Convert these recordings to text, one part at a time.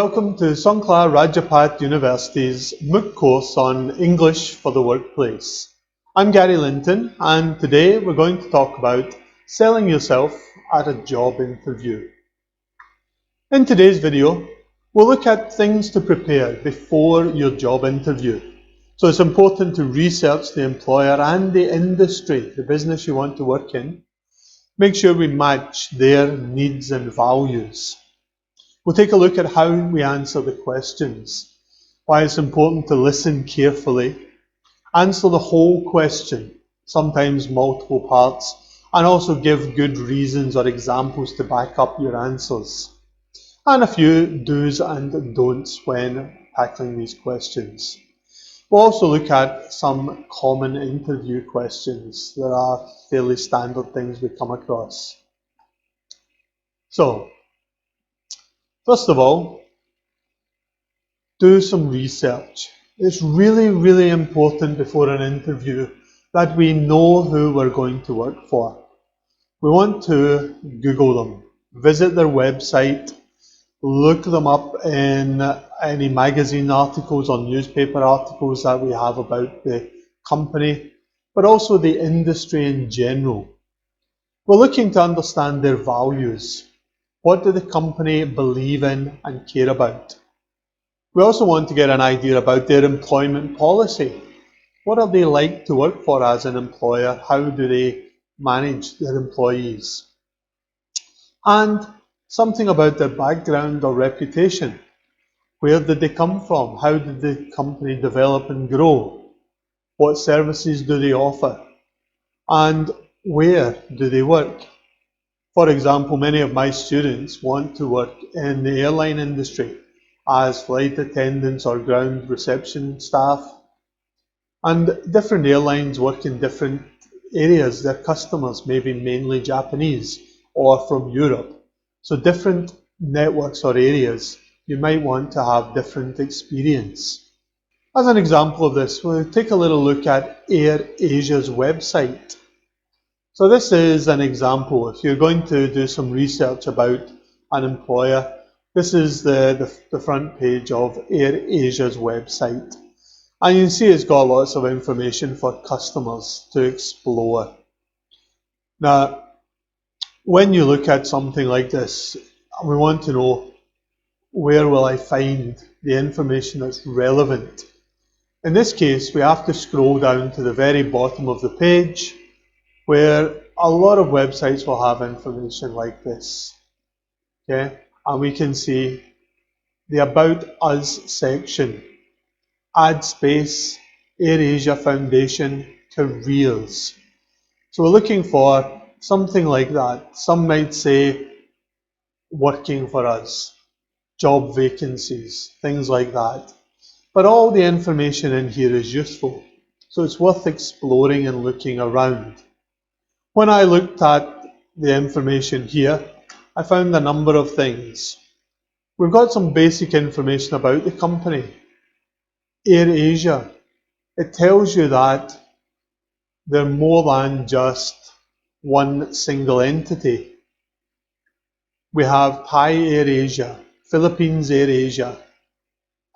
Welcome to Songkla Rajapat University's MOOC course on English for the Workplace. I'm Gary Linton, and today we're going to talk about selling yourself at a job interview. In today's video, we'll look at things to prepare before your job interview. So it's important to research the employer and the industry, the business you want to work in. Make sure we match their needs and values. We'll take a look at how we answer the questions, why it's important to listen carefully, answer the whole question, sometimes multiple parts, and also give good reasons or examples to back up your answers, and a few do's and don'ts when tackling these questions. We'll also look at some common interview questions. There are fairly standard things we come across. So, first of all, do some research. It's really important before an interview that we know who we're going to work for. We want to Google them, visit their website, look them up in any magazine articles or newspaper articles that we have about the company, but also the industry in general. We're looking to understand their values. What do the company believe in and care about? We also want to get an idea about their employment policy. What are they like to work for as an employer? How do they manage their employees? And something about their background or reputation. Where did they come from? How did the company develop and grow? What services do they offer? And where do they work? For example, many of my students want to work in the airline industry as flight attendants or ground reception staff. And different airlines work in different areas. Their customers may be mainly Japanese or from Europe. So different networks or areas, you might want to have different experience. As an example of this, we'll take a little look at AirAsia's website. So this is an example. If you're going to do some research about an employer, this is the front page of AirAsia's website. And you can see it's got lots of information for customers to explore. Now, when you look at something like this, we want to know, where will I find the information that's relevant? In this case, we have to scroll down to the very bottom of the page, where a lot of websites will have information like this. Okay, and we can see the About Us section, Ad Space, AirAsia Foundation, Careers. So we're looking for something like that. Some might say working for us, job vacancies, things like that. But all the information in here is useful, so it's worth exploring and looking around. When I looked at the information here, I found a number of things. We've got some basic information about the company. AirAsia, it tells you that they're more than just one single entity. We have Thai AirAsia, Philippines AirAsia,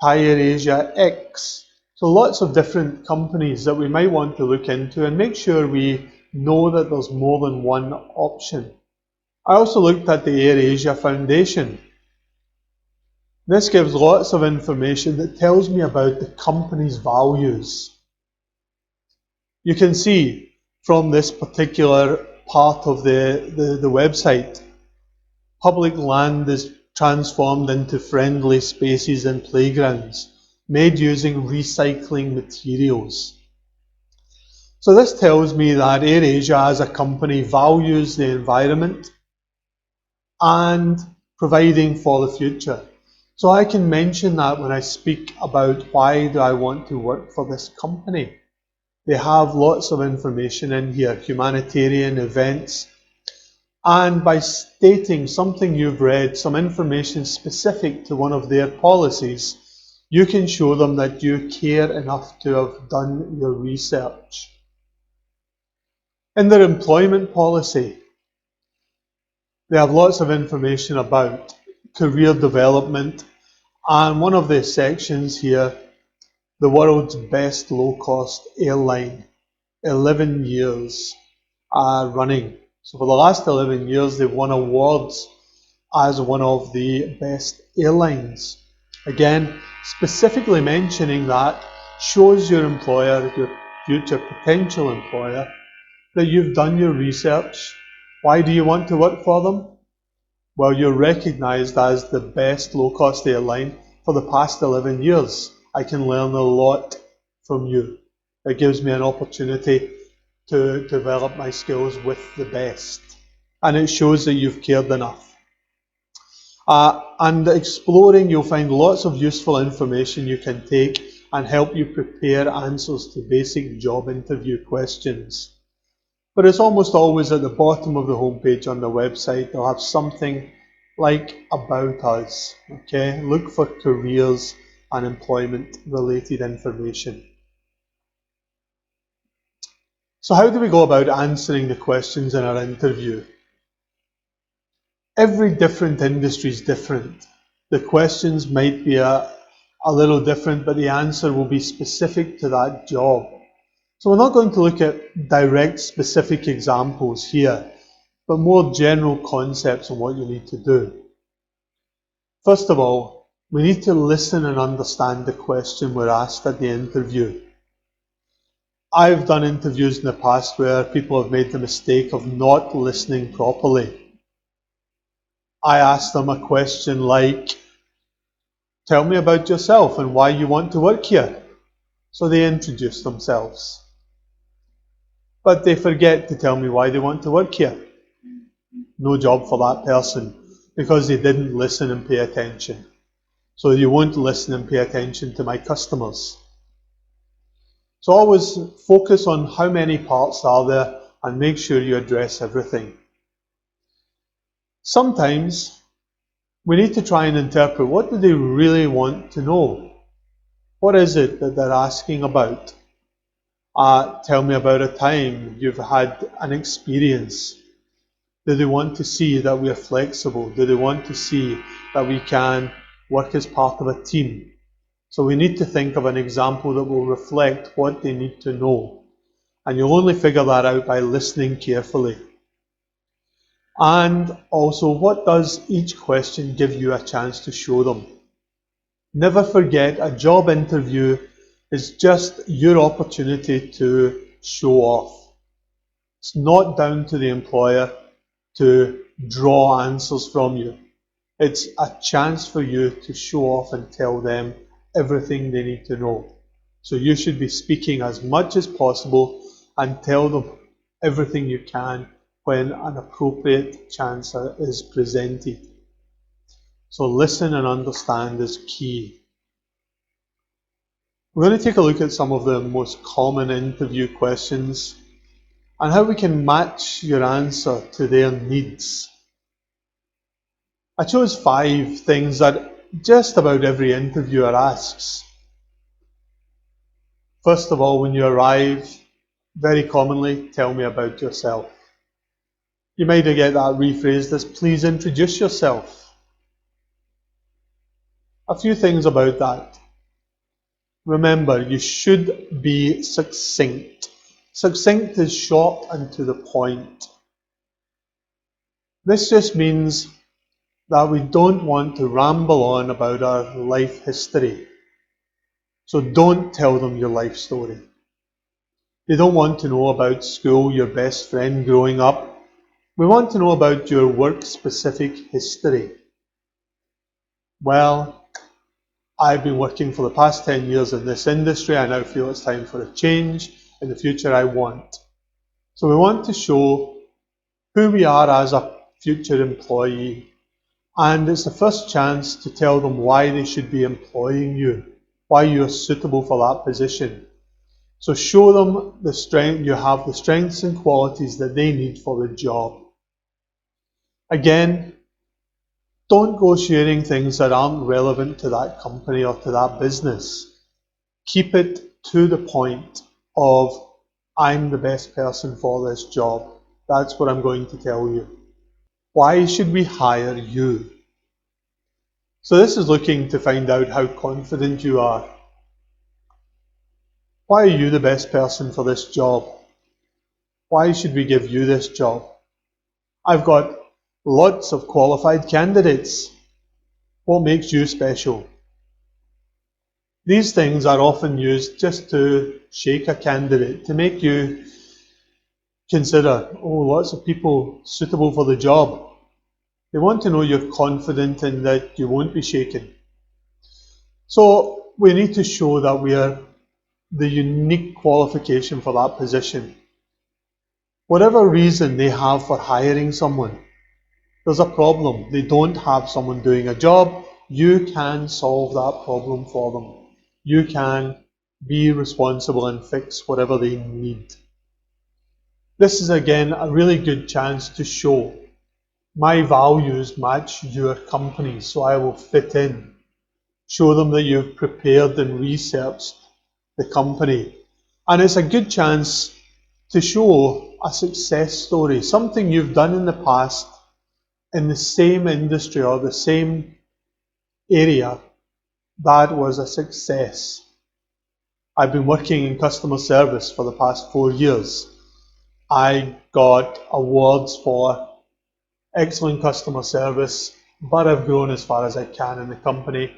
Thai AirAsia X. So lots of different companies that we might want to look into and make sure we know that there's more than one option. I also looked at the AirAsia Foundation. This gives lots of information that tells me about the company's values. You can see from this particular part of the website, public land is transformed into friendly spaces and playgrounds, made using recycling materials. So this tells me that AirAsia as a company values the environment and providing for the future. So I can mention that when I speak about why do I want to work for this company. They have lots of information in here, humanitarian events, and by stating something you've read, some information specific to one of their policies, you can show them that you care enough to have done your research. In their employment policy, they have lots of information about career development And one of the sections here, the world's best low-cost airline, 11 years running. So for the last 11 years, they've won awards as one of the best airlines. Again, specifically mentioning that shows your employer, your future potential employer, that you've done your research. Why do you want to work for them? Well, you're recognized as the best low-cost airline for the past 11 years. I can learn a lot from you. It gives me an opportunity to develop my skills with the best. And it shows that you've cared enough. And exploring, you'll find lots of useful information you can take and help you prepare answers to basic job interview questions. But it's almost always at the bottom of the homepage on the website. They'll have something like About Us. Okay, look for careers and employment related information. So how do we go about answering the questions in our interview? Every different industry is different. The questions might be a little different, but the answer will be specific to that job. So we're not going to look at direct specific examples here, but more general concepts on what you need to do. First of all, we need to listen and understand the question we're asked at the interview. I've done interviews in the past where people have made the mistake of not listening properly. I asked them a question like, tell me about yourself and why you want to work here. So they introduce themselves. But they forget to tell me why they want to work here. No job for that person because they didn't listen and pay attention. So you won't listen and pay attention to my customers. So always focus on how many parts are there and make sure you address everything. Sometimes we need to try and interpret, what do they really want to know? What is it that they're asking about? Tell me about a time you've had an experience. Do they want to see that we are flexible? Do they want to see that we can work as part of a team? So we need to think of an example that will reflect what they need to know. And you'll only figure that out by listening carefully. And also, what does each question give you a chance to show them? Never forget, a job interview is just your opportunity to show off. It's not down to the employer to draw answers from you. It's a chance for you to show off and tell them everything they need to know. So you should be speaking as much as possible and tell them everything you can when an appropriate chance is presented. So listen and understand is key. We're going to take a look at some of the most common interview questions and how we can match your answer to their needs. I chose 5 things that just about every interviewer asks. First of all, when you arrive, very commonly, tell me about yourself. You might get that rephrased as, please introduce yourself. A few things about that. Remember, you should be succinct. Succinct is short and to the point. This just means that we don't want to ramble on about our life history. So don't tell them your life story. They don't want to know about school, your best friend growing up. We want to know about your work-specific history. Well, I've been working for the past 10 years in this industry. I now feel it's time for a change. In the future, I want. So we want to show who we are as a future employee. And it's the first chance to tell them why they should be employing you, why you're suitable for that position. So show them the strength, you have the strengths and qualities that they need for the job. Again, don't go sharing things that aren't relevant to that company or to that business. Keep it to the point of, I'm the best person for this job. That's what I'm going to tell you. Why should we hire you? So this is looking to find out how confident you are. Why are you the best person for this job? Why should we give you this job? I've got lots of qualified candidates. What makes you special? These things are often used just to shake a candidate, to make you consider, oh, lots of people suitable for the job. They want to know you're confident and that you won't be shaken. So we need to show that we are the unique qualification for that position. Whatever reason they have for hiring someone, there's a problem. They don't have someone doing a job. You can solve that problem for them. You can be responsible and fix whatever they need. This is again a really good chance to show my values match your company, so I will fit in. Show them that you've prepared and researched the company. And it's a good chance to show a success story, something you've done in the past in the same industry or the same area that was a success. I've been working in customer service for the past 4 years. I got awards for excellent customer service, but I've grown as far as I can in the company.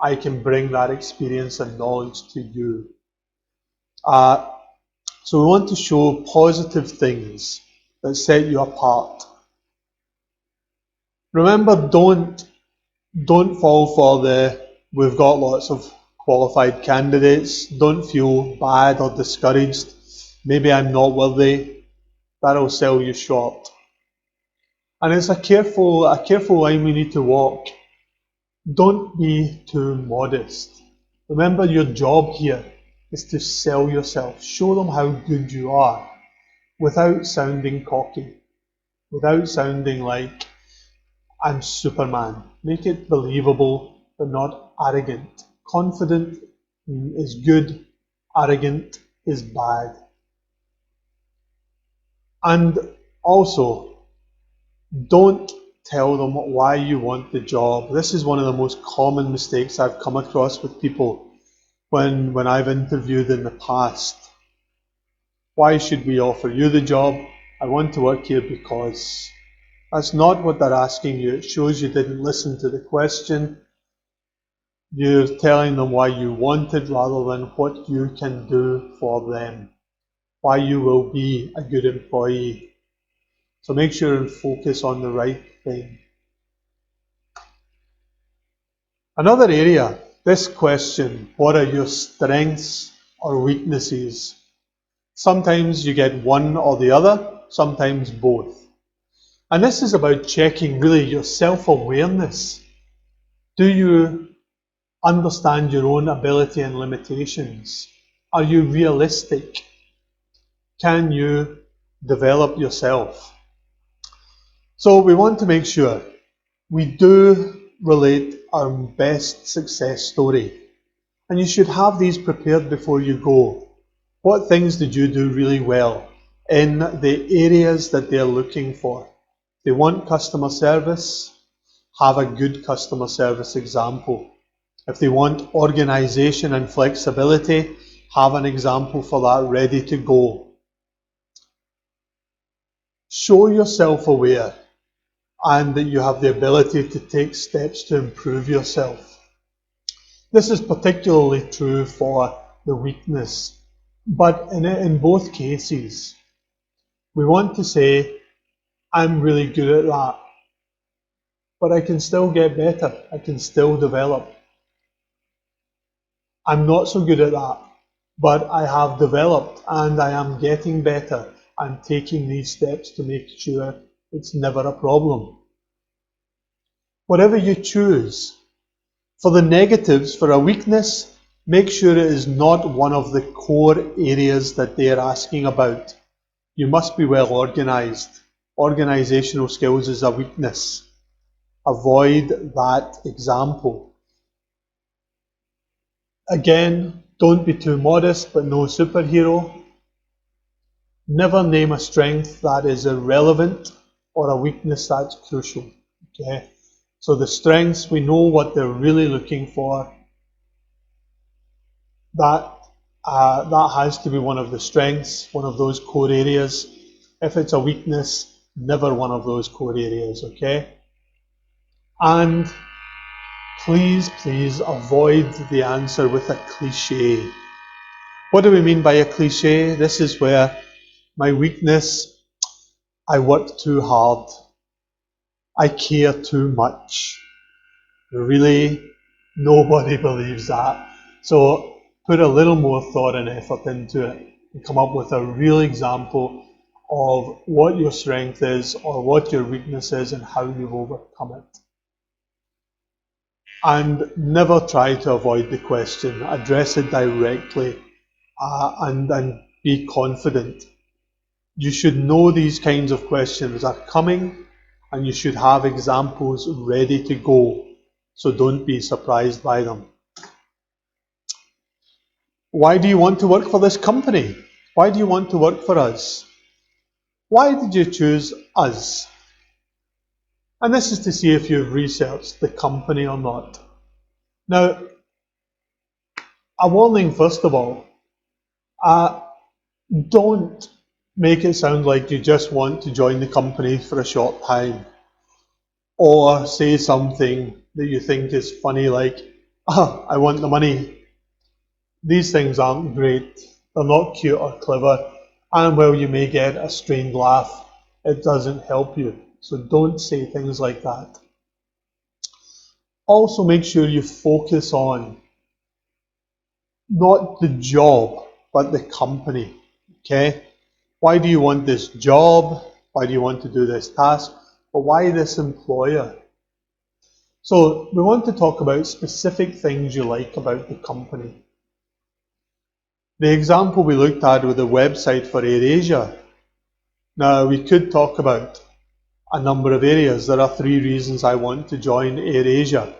I can bring that experience and knowledge to you. So we want to show positive things that set you apart. Remember, don't fall for the we've got lots of qualified candidates. Don't feel bad or discouraged. Maybe I'm not worthy. That'll sell you short. And it's a careful line we need to walk. Don't be too modest. Remember, your job here is to sell yourself. Show them how good you are without sounding cocky, without sounding like I'm Superman. Make it believable but not arrogant. Confident is good, arrogant is bad. And also, don't tell them why you want the job. This is one of the most common mistakes I've come across with people when I've interviewed in the past. Why should we offer you the job? I want to work here because. That's not what they're asking you. It shows you didn't listen to the question. You're telling them why you want it rather than what you can do for them, why you will be a good employee. So make sure and focus on the right thing. Another area, this question, what are your strengths or weaknesses? Sometimes you get one or the other, sometimes both. And this is about checking really your self-awareness. Do you understand your own ability and limitations? Are you realistic? Can you develop yourself? So we want to make sure we do relate our best success story. And you should have these prepared before you go. What things did you do really well in the areas that they're looking for? They want customer service, have a good customer service example. If they want organization and flexibility, have an example for that ready to go. Show yourself aware and that you have the ability to take steps to improve yourself. This is particularly true for the weakness, but in both cases, we want to say, I'm really good at that, but I can still get better. I can still develop. I'm not so good at that, but I have developed and I am getting better. I'm taking these steps to make sure it's never a problem. Whatever you choose, for the negatives, for a weakness, make sure it is not one of the core areas that they are asking about. You must be well organized. Organizational skills is a weakness. Avoid that example. Again, don't be too modest, but no superhero. Never name a strength that is irrelevant or a weakness that's crucial. Okay? So the strengths, we know what they're really looking for. That has to be one of the strengths, one of those core areas. If it's a weakness, never one of those core areas, okay? And please avoid the answer with a cliche. What do we mean by a cliche? This is where my weakness, I work too hard, I care too much. Really, nobody believes that. So put a little more thought and effort into it and come up with a real example of what your strength is or what your weakness is and how you've overcome it. And never try to avoid the question. Address it directly and be confident. You should know these kinds of questions are coming and you should have examples ready to go. So don't be surprised by them. Why do you want to work for this company? Why do you want to work for us? Why did you choose us? And this is to see if you've researched the company or not. Now, a warning first of all, don't make it sound like you just want to join the company for a short time. Or say something that you think is funny like, I want the money. These things aren't great. They're not cute or clever. And while you may get a strained laugh, it doesn't help you. So don't say things like that. Also make sure you focus on not the job, but the company. Okay? Why do you want this job? Why do you want to do this task? But why this employer? So we want to talk about specific things you like about the company. The example we looked at with the website for AirAsia. Now we could talk about a number of areas. There are 3 reasons I want to join AirAsia.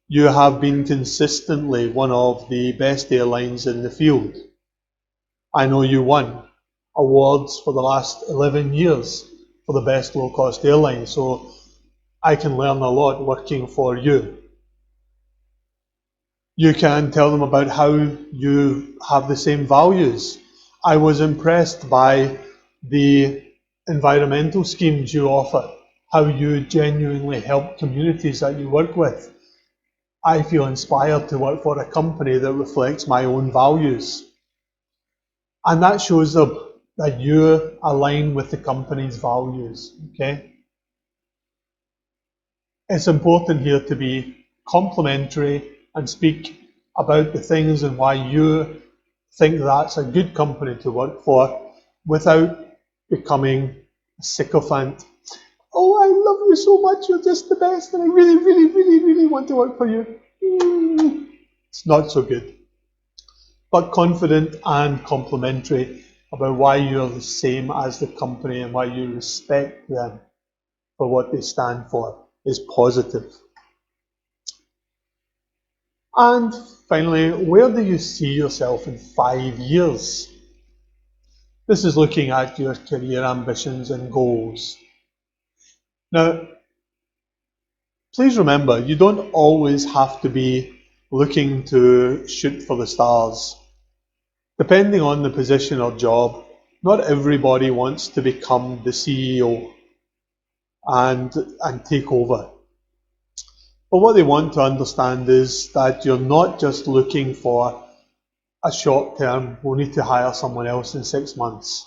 You have been consistently one of the best airlines in the field. I know you won awards for the last 11 years for the best low-cost airline, so I can learn a lot working for you. You can tell them about how you have the same values. I was impressed by the environmental schemes you offer, how you genuinely help communities that you work with. I feel inspired to work for a company that reflects my own values. And that shows up that you align with the company's values, okay? It's important here to be complimentary and speak about the things and why you think that's a good company to work for without becoming a sycophant. Oh, I love you so much, you're just the best, and I really want to work for you. It's not so good. But confident and complimentary about why you're the same as the company and why you respect them for what they stand for is positive. And finally, where do you see yourself in 5 years? This is looking at your career ambitions and goals. Now, please remember, you don't always have to be looking to shoot for the stars. Depending on the position or job, not everybody wants to become the CEO and take over. But what they want to understand is that you're not just looking for a short term, we'll need to hire someone else in 6 months.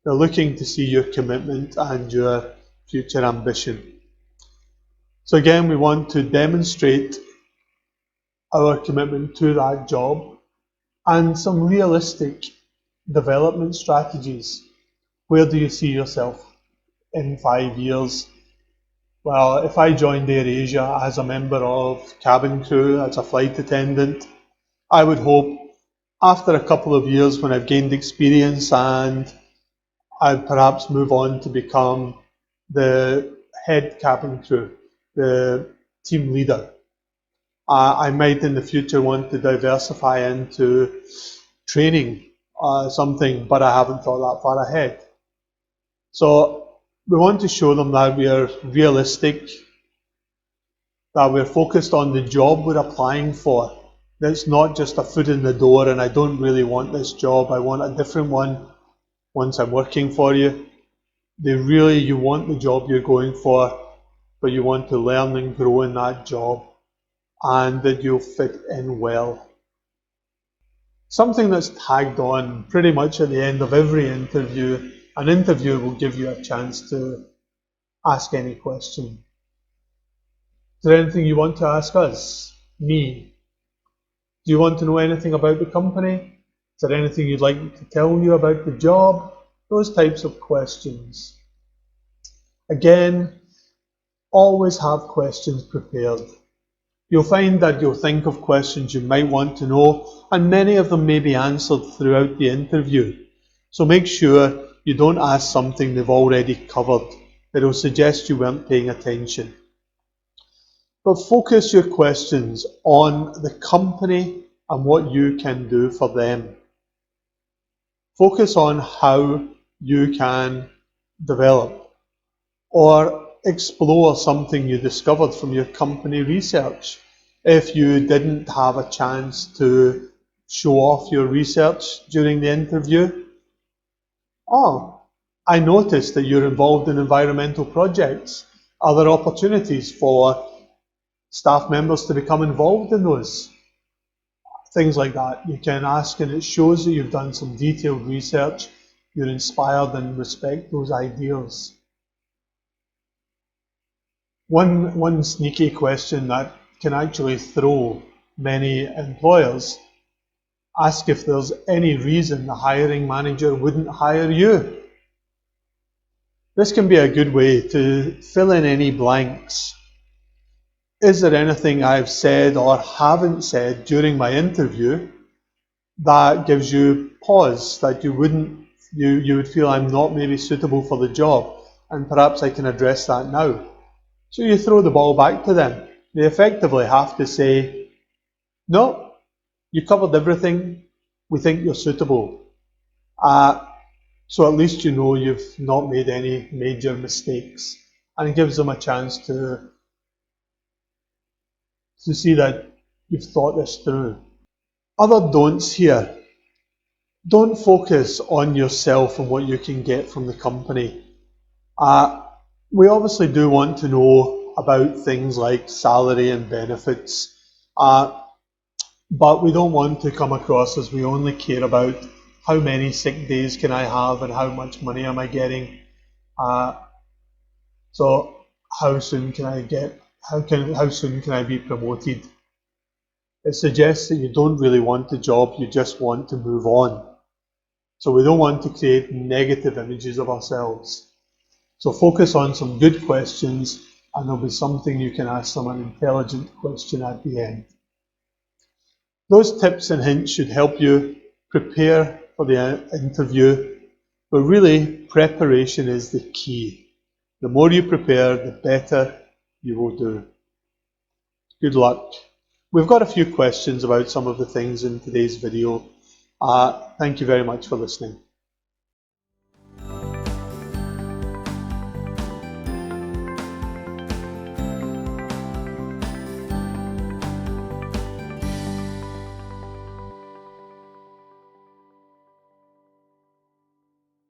They're looking to see your commitment and your future ambition. So again, we want to demonstrate our commitment to that job and some realistic development strategies. Where do you see yourself in 5 years? Well, if I joined AirAsia as a member of cabin crew, as a flight attendant, I would hope after a couple of years when I've gained experience and I'd perhaps move on to become the head cabin crew, the team leader. I might in the future want to diversify into training something, but I haven't thought that far ahead. So we want to show them that we are realistic that we're focused on the job we're applying for. That's not just a foot in the door and I don't really want this job, I want a different one once I'm working for you. You want the job you're going for, but you want to learn and grow in that job and that you'll fit in well. Something that's tagged on pretty much at the end of every interview. An interviewer will give you a chance to ask any question. Is there anything you want to ask us? Me? Do you want to know anything about the company? Is there anything you'd like me to tell you about the job? Those types of questions. Again, always have questions prepared. You'll find that you'll think of questions you might want to know, and many of them may be answered throughout the interview. So make sure you don't ask something they've already covered. It'll suggest you weren't paying attention. But focus your questions on the company and what you can do for them. Focus on how you can develop or explore something you discovered from your company research. If you didn't have a chance to show off your research during the interview, I noticed that you're involved in environmental projects. Are there opportunities for staff members to become involved in those? Things like that you can ask, and it shows that you've done some detailed research, you're inspired and respect those ideas. One sneaky question that can actually throw many employers: ask if there's any reason the hiring manager wouldn't hire you. This can be a good way to fill in any blanks. Is there anything I've said or haven't said during my interview that gives you pause, that you would feel I'm not maybe suitable for the job, and perhaps I can address that now? So you throw the ball back to them. They effectively have to say, no, you covered everything, we think you're suitable. So at least you know you've not made any major mistakes, and it gives them a chance to see that you've thought this through. Other don'ts here. Don't focus on yourself and what you can get from the company. We obviously do want to know about things like salary and benefits, but we don't want to come across as we only care about how many sick days can I have and how much money am I getting. So how soon can I be promoted? It suggests that you don't really want the job, you just want to move on. So we don't want to create negative images of ourselves. So focus on some good questions, and there'll be something you can ask them, an intelligent question at the end. Those tips and hints should help you prepare for the interview, but really preparation is the key. The more you prepare, the better you will do. Good luck. We've got a few questions about some of the things in today's video. Thank you very much for listening.